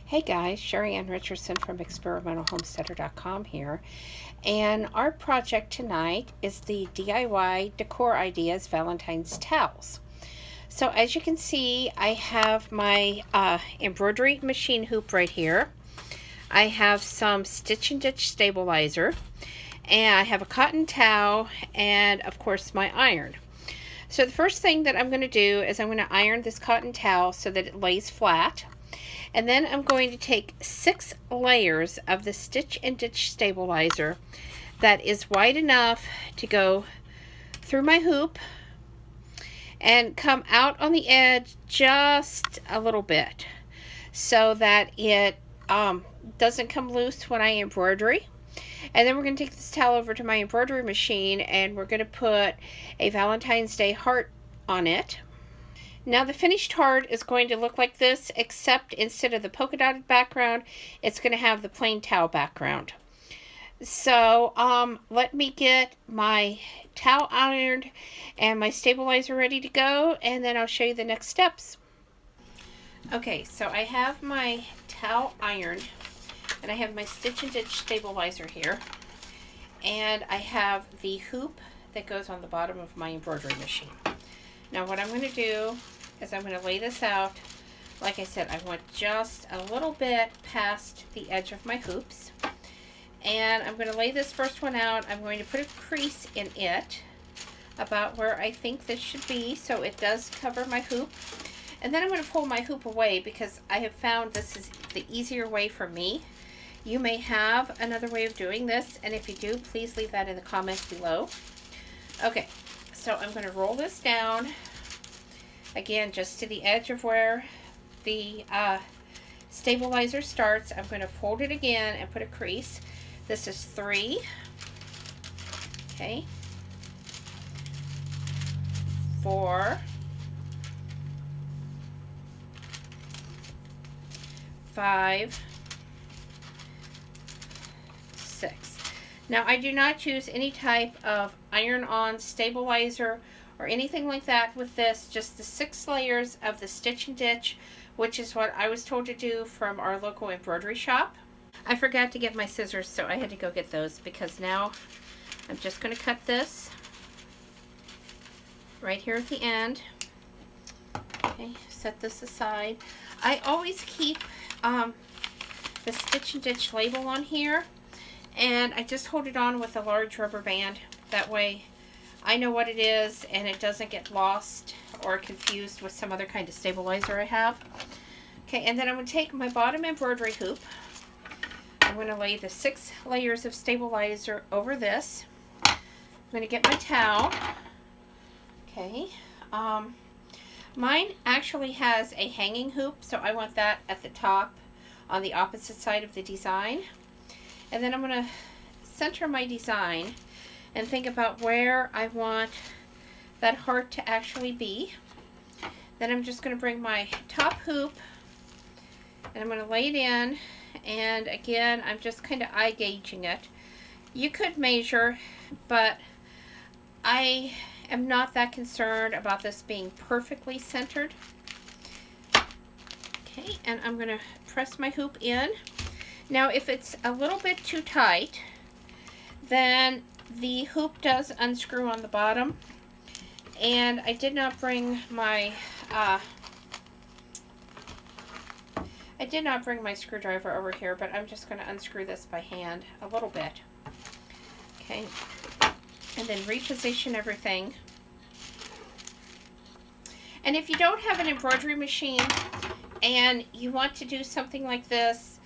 Hey guys, Sheri Ann Richerson from experimentalhomesteader.com here. And our project tonight is the DIY Decor Ideas Valentine's Towels. So as you can see, I have my embroidery machine hoop right here. I have some stitch and ditch stabilizer. And I have a cotton towel and of course my iron. So the first thing that I'm going to do is I'm going to iron this cotton towel so that it lays flat. And then I'm going to take 6 layers of the stitch and ditch stabilizer that is wide enough to go through my hoop and come out on the edge just a little bit so that it doesn't come loose when I embroidery. And then we're going to take this towel over to my embroidery machine and we're going to put a Valentine's Day heart on it. Now the finished heart is going to look like this, except instead of the polka dotted background, it's going to have the plain towel background. So let me get my towel ironed and my stabilizer ready to go, and then I'll show you the next steps. Okay, so I have my towel ironed, and I have my stitch and ditch stabilizer here, and I have the hoop that goes on the bottom of my embroidery machine. Now what I'm going to do is I'm going to lay this out. Like I said, I want just a little bit past the edge of my hoops. And I'm going to lay this first one out. I'm going to put a crease in it about where I think this should be so it does cover my hoop. And then I'm going to pull my hoop away because I have found this is the easier way for me. You may have another way of doing this, and if you do, please leave that in the comments below. Okay. So I'm going to roll this down, again, just to the edge of where the stabilizer starts. I'm going to fold it again and put a crease. This is 3. Okay. 4. 5. 6. Now I do not use any type of iron-on stabilizer or anything like that with this, just the 6 layers of the stitch and ditch, which is what I was told to do from our local embroidery shop. I forgot to get my scissors, so I had to go get those because now I'm just going to cut this right here at the end. Okay, set this aside. I always keep the stitch and ditch label on here, and I just hold it on with a large rubber band. That way I know what it is and it doesn't get lost or confused with some other kind of stabilizer I have. Okay, and then I'm going to take my bottom embroidery hoop. I'm going to lay the 6 layers of stabilizer over this. I'm going to get my towel. Okay. Mine actually has a hanging hoop, so I want that at the top on the opposite side of the design. And then I'm going to center my design and think about where I want that heart to actually be. Then I'm just going to bring my top hoop and I'm going to lay it in, and again I'm just kind of eye gauging it. You could measure, but I am not that concerned about this being perfectly centered. Okay, and I'm going to press my hoop in. Now if it's a little bit too tight, then the hoop does unscrew on the bottom, and I did not bring my screwdriver over here, but I'm just going to unscrew this by hand a little bit. Okay, and then reposition everything. And if you don't have an embroidery machine and you want to do something like this,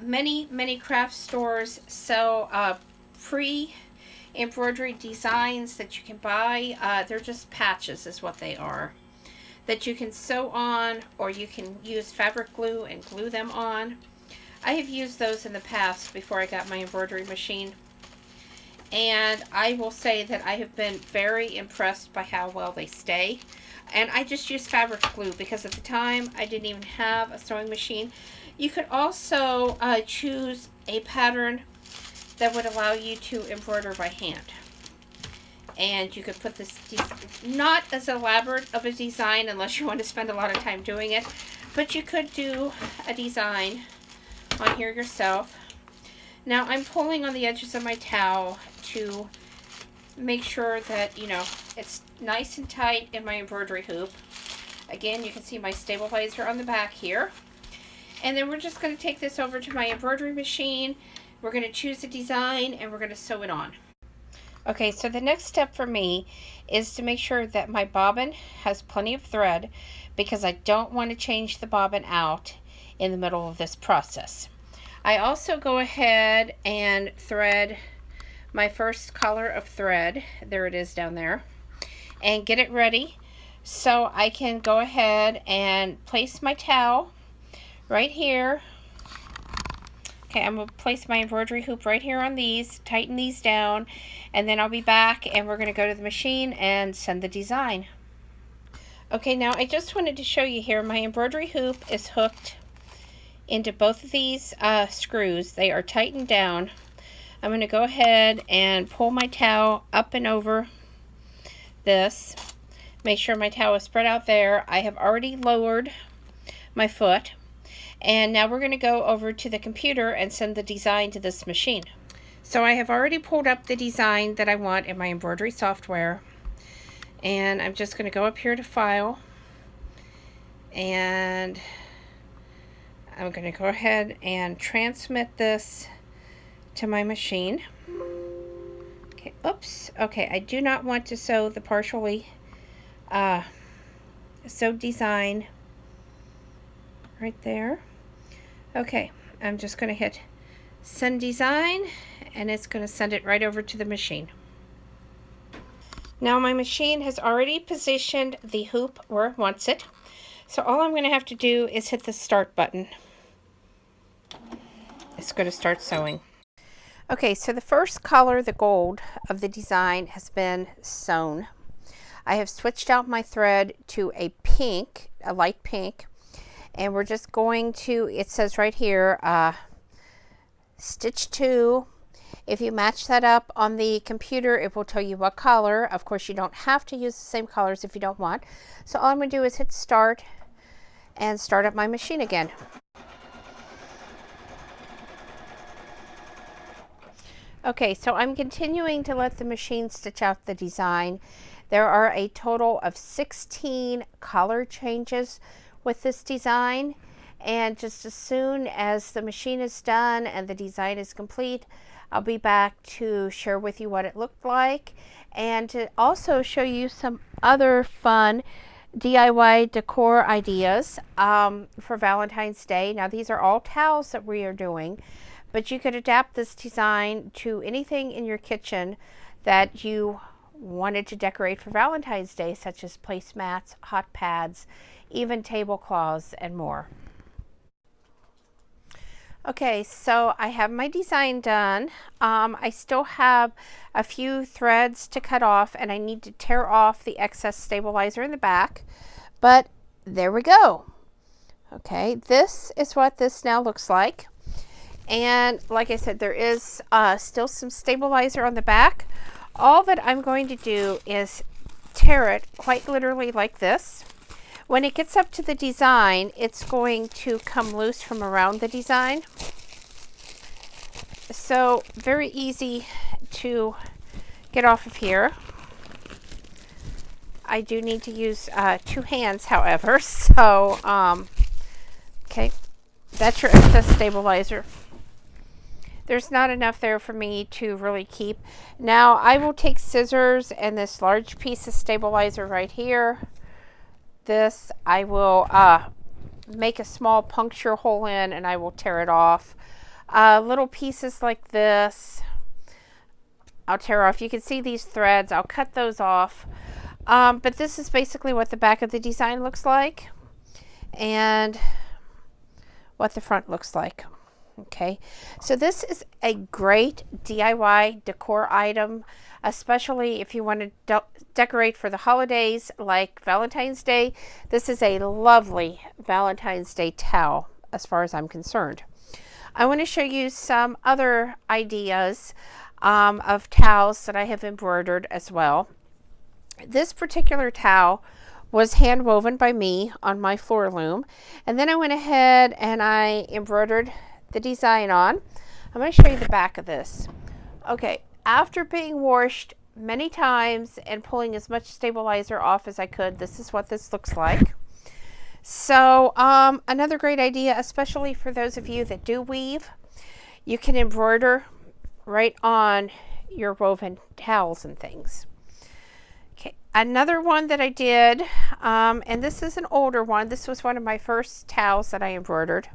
many craft stores sell pre-embroidery designs that you can buy. They're just patches is what they are, that you can sew on, or you can use fabric glue and glue them on. I have used those in the past before I got my embroidery machine, and I will say that I have been very impressed by how well they stay. And I just use fabric glue because at the time I didn't even have a sewing machine. You could also choose a pattern that would allow you to embroider by hand. And you could put this, not as elaborate of a design unless you want to spend a lot of time doing it, but you could do a design on here yourself. Now I'm pulling on the edges of my towel to make sure that, you know, it's nice and tight in my embroidery hoop. Again, you can see my stabilizer on the back here. And then we're just going to take this over to my embroidery machine. We're going to choose a design and we're going to sew it on. Okay, so the next step for me is to make sure that my bobbin has plenty of thread, because I don't want to change the bobbin out in the middle of this process. I also go ahead and thread my first color of thread. There it is down there. And get it ready so I can go ahead and place my towel right here. Okay, I'm going to place my embroidery hoop right here on these, tighten these down, and then I'll be back and we're going to go to the machine and send the design. Okay, now I just wanted to show you here, my embroidery hoop is hooked into both of these screws. They are tightened down. I'm going to go ahead and pull my towel up and over this. Make sure my towel is spread out there. I have already lowered my foot. And now we're going to go over to the computer and send the design to this machine. So I have already pulled up the design that I want in my embroidery software. And I'm just going to go up here to File. And I'm going to go ahead and transmit this to my machine. Okay, oops. Okay, I do not want to sew the partially sewed design right there. Okay, I'm just going to hit send design and it's going to send it right over to the machine. Now my machine has already positioned the hoop where it wants it. So all I'm going to have to do is hit the start button. It's going to start sewing. Okay, so the first color, the gold of the design, has been sewn. I have switched out my thread to a pink, a light pink. And we're just going to, it says right here, stitch 2. If you match that up on the computer, it will tell you what color. Of course, you don't have to use the same colors if you don't want. So all I'm going to do is hit start and start up my machine again. Okay, so I'm continuing to let the machine stitch out the design. There are a total of 16 color changes with this design, and just as soon as the machine is done and the design is complete, I'll be back to share with you what it looked like and to also show you some other fun DIY decor ideas for Valentine's Day. Now these are all towels that we are doing, but you could adapt this design to anything in your kitchen that you wanted to decorate for Valentine's Day, such as placemats, hot pads, even tablecloths, and more. Okay, so I have my design done. I still have a few threads to cut off, and I need to tear off the excess stabilizer in the back, but there we go. Okay, this is what this now looks like. And like I said, there is still some stabilizer on the back. All that I'm going to do is tear it quite literally like this. When it gets up to the design, it's going to come loose from around the design. So very easy to get off of here. I do need to use 2 hands, however. So, okay, that's your excess stabilizer. There's not enough there for me to really keep. Now I will take scissors and this large piece of stabilizer right here. This I will make a small puncture hole in, and I will tear it off. Little pieces like this I'll tear off. You can see these threads. I'll cut those off. But this is basically what the back of the design looks like and what the front looks like. Okay, so this is a great DIY decor item, especially if you want to decorate for the holidays like Valentine's Day. This is a lovely Valentine's Day towel as far as I'm concerned. I want to show you some other ideas of towels that I have embroidered as well. This particular towel was hand woven by me on my Floor Loom, and then I went ahead and I embroidered the design on. I'm going to show you the back of this. Okay, after being washed many times and pulling as much stabilizer off as I could, this is what this looks like. So another great idea, especially for those of you that do weave, you can embroider right on your woven towels and things. Okay, another one that I did, and this is an older one, this was one of my first towels that I embroidered,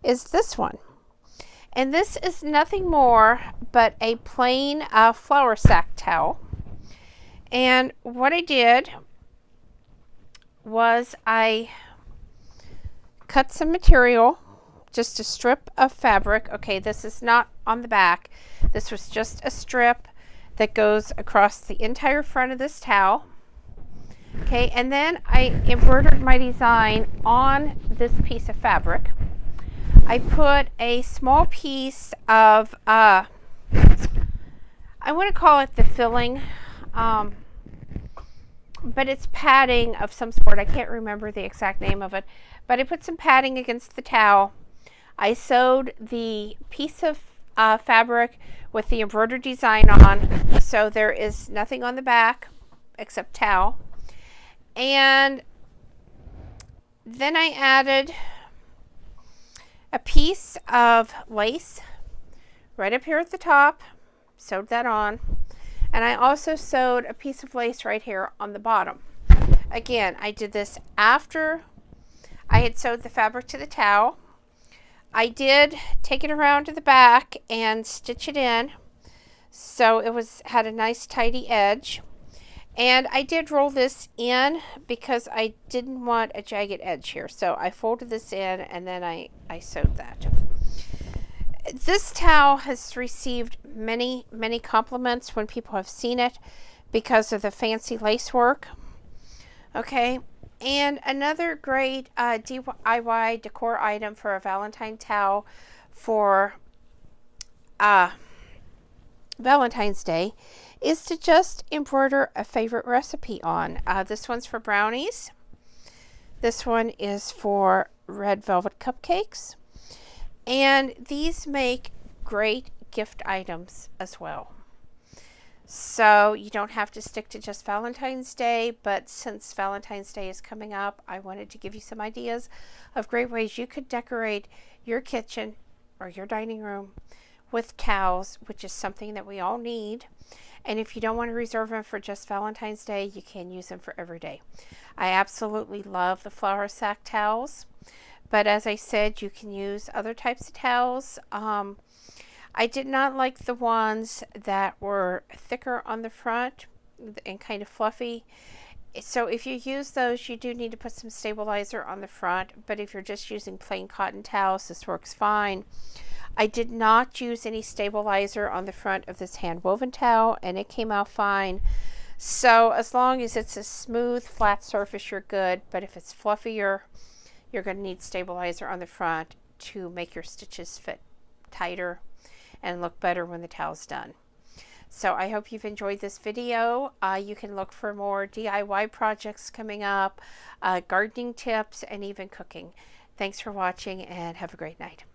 is this one. And this is nothing more but a plain flour sack towel. And what I did was I cut some material, just a strip of fabric. Okay, this is not on the back. This was just a strip that goes across the entire front of this towel. Okay, and then I embroidered my design on this piece of fabric. I put a small piece of, I want to call it the filling, but it's padding of some sort. I can't remember the exact name of it, but I put some padding against the towel. I sewed the piece of fabric with the embroidered design on, so there is nothing on the back except towel. And then I added a piece of lace right up here at the top, sewed that on, and I also sewed a piece of lace right here on the bottom. Again, I did this after I had sewed the fabric to the towel. I did take it around to the back and stitch it in so it had a nice tidy edge. And I did roll this in because I didn't want a jagged edge here. So I folded this in and then I sewed that. This towel has received many, many compliments when people have seen it because of the fancy lace work. Okay, and another great DIY decor item for a Valentine towel for Valentine's Day is to just embroider a favorite recipe on. This one's for brownies. This one is for red velvet cupcakes. And these make great gift items as well. So you don't have to stick to just Valentine's Day, but since Valentine's Day is coming up, I wanted to give you some ideas of great ways you could decorate your kitchen or your dining room with towels, which is something that we all need. And if you don't want to reserve them for just Valentine's Day, you can use them for every day. I absolutely love the flour sack towels, but as I said, you can use other types of towels. I did not like the ones that were thicker on the front and kind of fluffy. So if you use those, you do need to put some stabilizer on the front, but if you're just using plain cotton towels, this works fine. I did not use any stabilizer on the front of this hand woven towel, and it came out fine. So as long as it's a smooth, flat surface, you're good. But if it's fluffier, you're going to need stabilizer on the front to make your stitches fit tighter and look better when the towel's done. So I hope you've enjoyed this video. You can look for more DIY projects coming up, gardening tips, and even cooking. Thanks for watching and have a great night.